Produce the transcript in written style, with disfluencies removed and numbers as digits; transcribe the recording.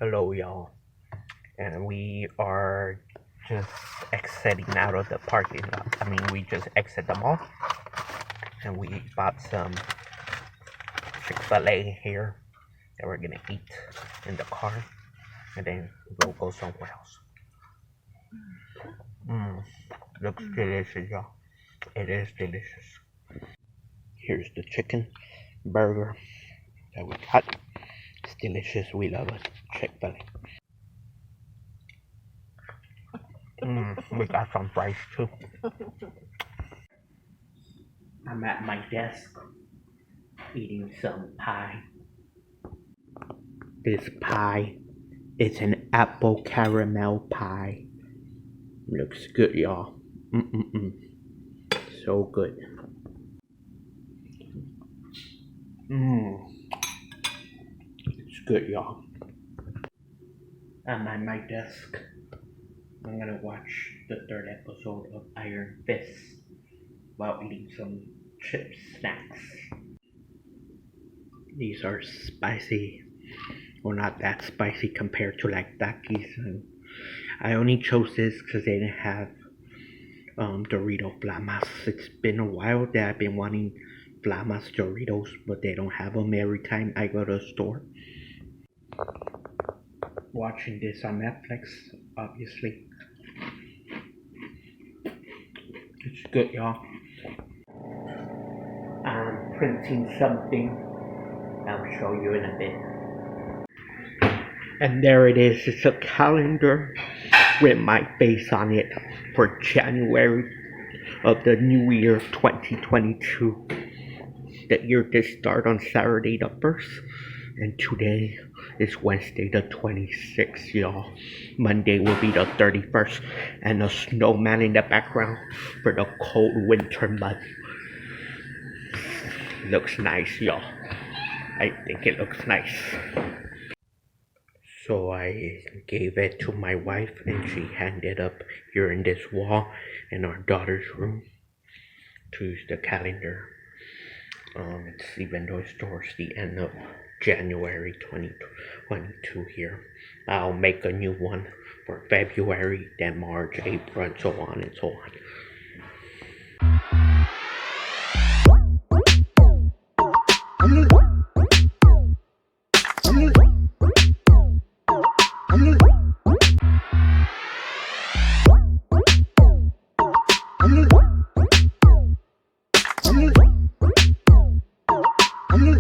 Hello, y'all. And we are just exiting out of the parking lot. We just exit the mall and we bought some Chick Fil A here that we're gonna eat in the car and then we'll go somewhere else. Looks delicious, y'all. It is delicious. Here's the chicken burger that we got. It's delicious. We love it. Chick Fil A. We got some fries too. I'm at my desk eating some pie. This pie is an apple caramel pie. Looks good, y'all. So good. It's good, y'all. I'm at my desk. I'm gonna watch the third episode of Iron Fist while eating some chips snacks. These are spicy. Well, not that spicy compared to like Takis. I only chose this because they didn't have Dorito Flamas. It's been a while that I've been wanting Flamas Doritos, but they don't have them every time I go to the store. Watching this on Netflix, obviously. It's good, y'all. I'm printing something. I'll show you in a bit. And there it is. It's a calendar with my face on it for January of the new year 2022. The year did start on Saturday the 1st, and today is Wednesday the 26th, y'all. Monday will be the 31st, and a snowman in the background for the cold winter month. Looks nice, y'all. I think it looks nice. So I gave it to my wife and she handed up here in this wall in our daughter's room to use the calendar. Even though it's towards the end of January 2022 here. I'll make a new one for February, then March, April, and so on and so on. I'm